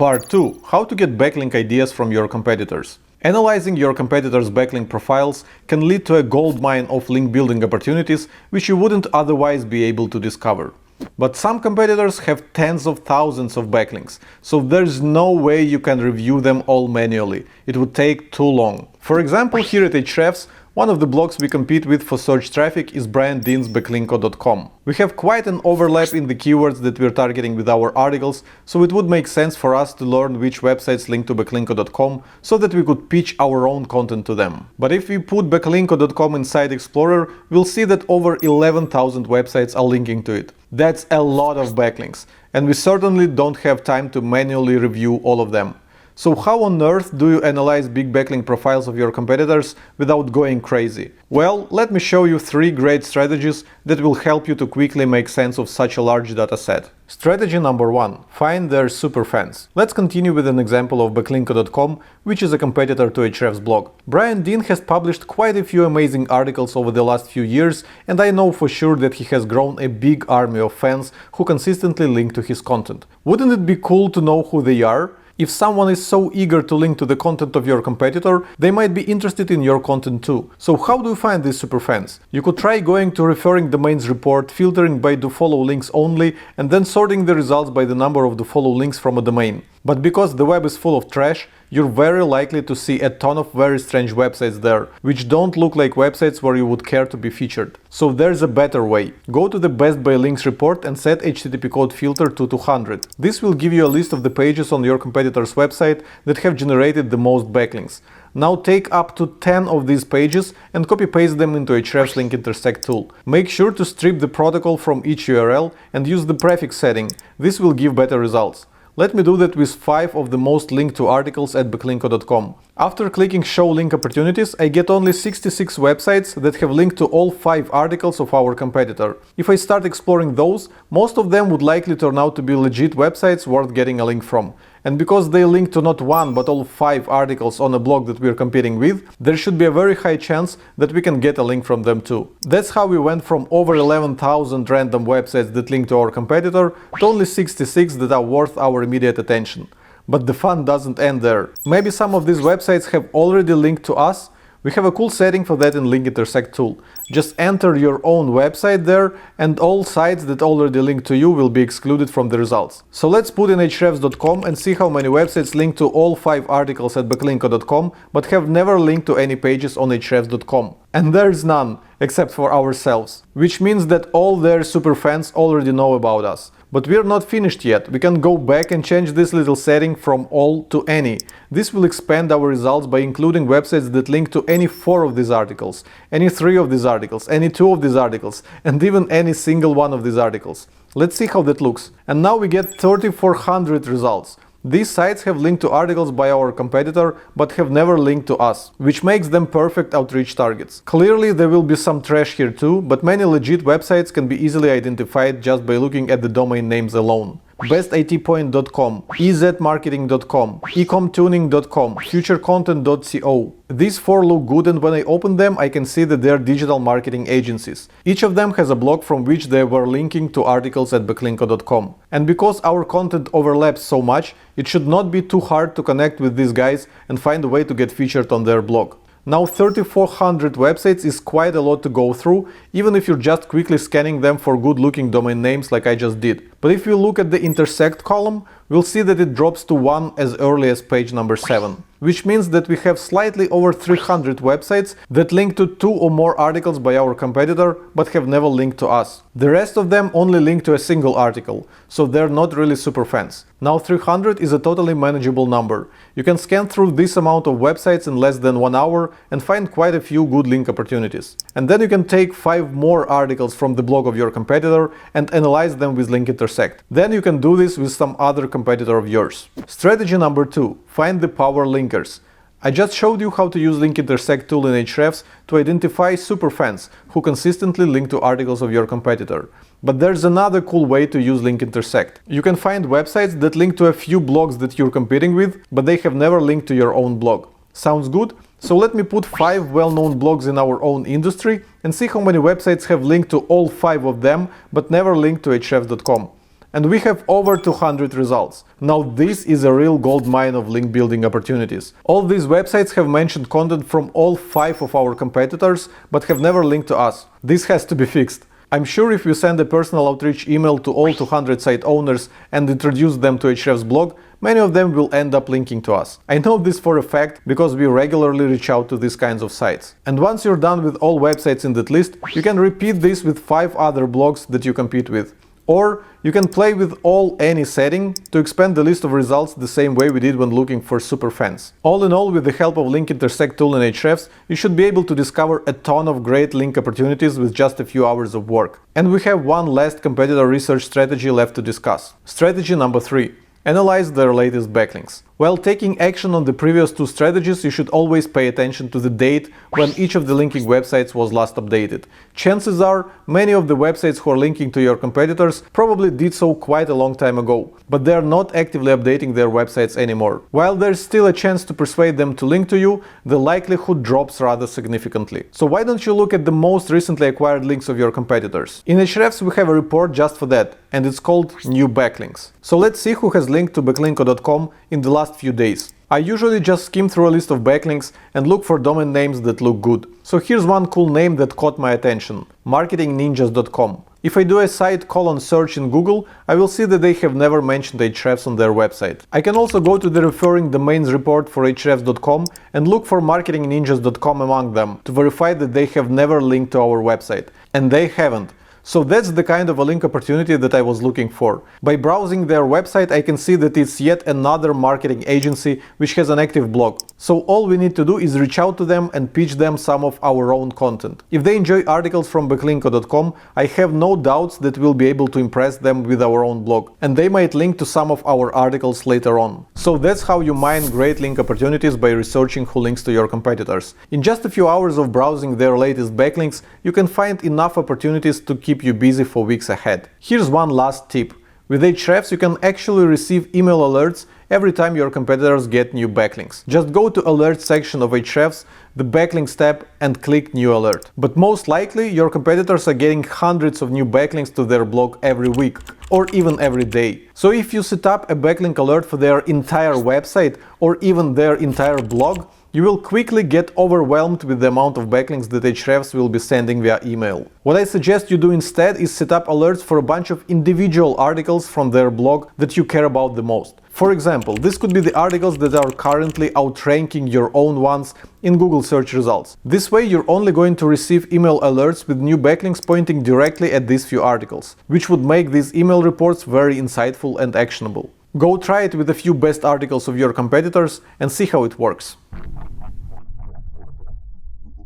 Part 2. How to get backlink ideas from your competitors. Analyzing your competitors' backlink profiles can lead to a goldmine of link building opportunities which you wouldn't otherwise be able to discover. But some competitors have tens of thousands of backlinks, so there's no way you can review them all manually. It would take too long. For example, here at Ahrefs, one of the blogs we compete with for search traffic is Brian Dean's backlink.com. We have quite an overlap in the keywords that we're targeting with our articles, so it would make sense for us to learn which websites link to backlink.com so that we could pitch our own content to them. But if we put backlink.com inside Explorer, we'll see that over 11,000 websites are linking to it. That's a lot of backlinks, and we certainly don't have time to manually review all of them. So how on earth do you analyze big backlink profiles of your competitors without going crazy? Well, let me show you 3 great strategies that will help you to quickly make sense of such a large data set. Strategy number 1. Find their superfans. Let's continue with an example of backlink.com, which is a competitor to Ahrefs blog. Brian Dean has published quite a few amazing articles over the last few years, and I know for sure that he has grown a big army of fans who consistently link to his content. Wouldn't it be cool to know who they are? If someone is so eager to link to the content of your competitor, they might be interested in your content too. So how do you find these superfans? You could try going to referring domains report, filtering by dofollow links only, and then sorting the results by the number of dofollow links from a domain. But because the web is full of trash, you're very likely to see a ton of very strange websites there, which don't look like websites where you would care to be featured. So there's a better way. Go to the best by links report and set HTTP code filter to 200. This will give you a list of the pages on your competitor's website that have generated the most backlinks. Now take up to 10 of these pages and copy-paste them into Ahrefs link intersect tool. Make sure to strip the protocol from each URL and use the prefix setting. This will give better results. Let me do that with 5 of the most linked to articles at backlink.com. After clicking Show Link Opportunities, I get only 66 websites that have linked to all 5 articles of our competitor. If I start exploring those, most of them would likely turn out to be legit websites worth getting a link from. And because they link to not 1 but all 5 articles on a blog that we're competing with, there should be a very high chance that we can get a link from them too. That's how we went from over 11,000 random websites that link to our competitor to only 66 that are worth our immediate attention. But the fun doesn't end there. Maybe some of these websites have already linked to us. We have a cool setting for that in Link Intersect tool. Just enter your own website there, and all sites that already link to you will be excluded from the results. So let's put in ahrefs.com and see how many websites link to all 5 articles at backlink.com but have never linked to any pages on ahrefs.com. And there's none, except for ourselves. Which means that all their superfans already know about us. But we're not finished yet. We can go back and change this little setting from all to any. This will expand our results by including websites that link to any 4 of these articles, any 3 of these articles, any 2 of these articles, and even any single one of these articles. Let's see how that looks. And now we get 3,400 results. These sites have linked to articles by our competitor, but have never linked to us, which makes them perfect outreach targets. Clearly there will be some trash here too, but many legit websites can be easily identified just by looking at the domain names alone. bestitpoint.com, ezmarketing.com, ecomtuning.com, futurecontent.co. These 4 look good, and when I open them I can see that they are digital marketing agencies. Each of them has a blog from which they were linking to articles at backlink.com. And because our content overlaps so much, it should not be too hard to connect with these guys and find a way to get featured on their blog. Now 3,400 websites is quite a lot to go through, even if you're just quickly scanning them for good-looking domain names like I just did. But if you look at the intersect column, we'll see that it drops to 1 as early as page number 7. Which means that we have slightly over 300 websites that link to 2 or more articles by our competitor, but have never linked to us. The rest of them only link to a single article, so they're not really superfans. Now 300 is a totally manageable number. You can scan through this amount of websites in less than 1 hour and find quite a few good link opportunities. And then you can take 5 more articles from the blog of your competitor and analyze them with Link Intersect. Then you can do this with some other competitor of yours. Strategy number 2. Find the power linkers. I just showed you how to use Link Intersect tool in Ahrefs to identify superfans who consistently link to articles of your competitor. But there's another cool way to use Link Intersect. You can find websites that link to a few blogs that you're competing with, but they have never linked to your own blog. Sounds good? So let me put 5 well-known blogs in our own industry and see how many websites have linked to all 5 of them, but never linked to ahrefs.com. and we have over 200 results. Now this is a real gold mine of link building opportunities. All these websites have mentioned content from all 5 of our competitors, but have never linked to us. This has to be fixed. I'm sure if you send a personal outreach email to all 200 site owners and introduce them to Ahrefs blog, many of them will end up linking to us. I know this for a fact because we regularly reach out to these kinds of sites. And once you're done with all websites in that list, you can repeat this with 5 other blogs that you compete with. Or you can play with any setting to expand the list of results the same way we did when looking for Superfans. All in all, with the help of Link Intersect tool in Ahrefs, you should be able to discover a ton of great link opportunities with just a few hours of work. And we have one last competitor research strategy left to discuss. Strategy number 3. Analyze their latest backlinks. While taking action on the previous 2 strategies, you should always pay attention to the date when each of the linking websites was last updated. Chances are, many of the websites who are linking to your competitors probably did so quite a long time ago, but they are not actively updating their websites anymore. While there's still a chance to persuade them to link to you, the likelihood drops rather significantly. So why don't you look at the most recently acquired links of your competitors? In Ahrefs we have a report just for that, and it's called New Backlinks. So let's see who has linked to backlinko.com in the last few days. I usually just skim through a list of backlinks and look for domain names that look good. So here's one cool name that caught my attention: marketingninjas.com. If I do a site search in Google, I will see that they have never mentioned Ahrefs on their website. I can also go to the referring domains report for Ahrefs.com and look for marketingninjas.com among them to verify that they have never linked to our website. And they haven't. So that's the kind of a link opportunity that I was looking for. By browsing their website, I can see that it's yet another marketing agency which has an active blog. So all we need to do is reach out to them and pitch them some of our own content. If they enjoy articles from backlinko.com, I have no doubts that we'll be able to impress them with our own blog, and they might link to some of our articles later on. So that's how you mine great link opportunities, by researching who links to your competitors. In just a few hours of browsing their latest backlinks, you can find enough opportunities to keep you busy for weeks ahead. Here's one last tip. With Ahrefs, you can actually receive email alerts every time your competitors get new backlinks. Just go to Alerts section of Ahrefs, the Backlinks tab, and click New Alert. But most likely, your competitors are getting hundreds of new backlinks to their blog every week, or even every day. So if you set up a backlink alert for their entire website, or even their entire blog, you will quickly get overwhelmed with the amount of backlinks that Ahrefs will be sending via email. What I suggest you do instead is set up alerts for a bunch of individual articles from their blog that you care about the most. For example, this could be the articles that are currently outranking your own ones in Google search results. This way you're only going to receive email alerts with new backlinks pointing directly at these few articles, which would make these email reports very insightful and actionable. Go try it with a few best articles of your competitors and see how it works.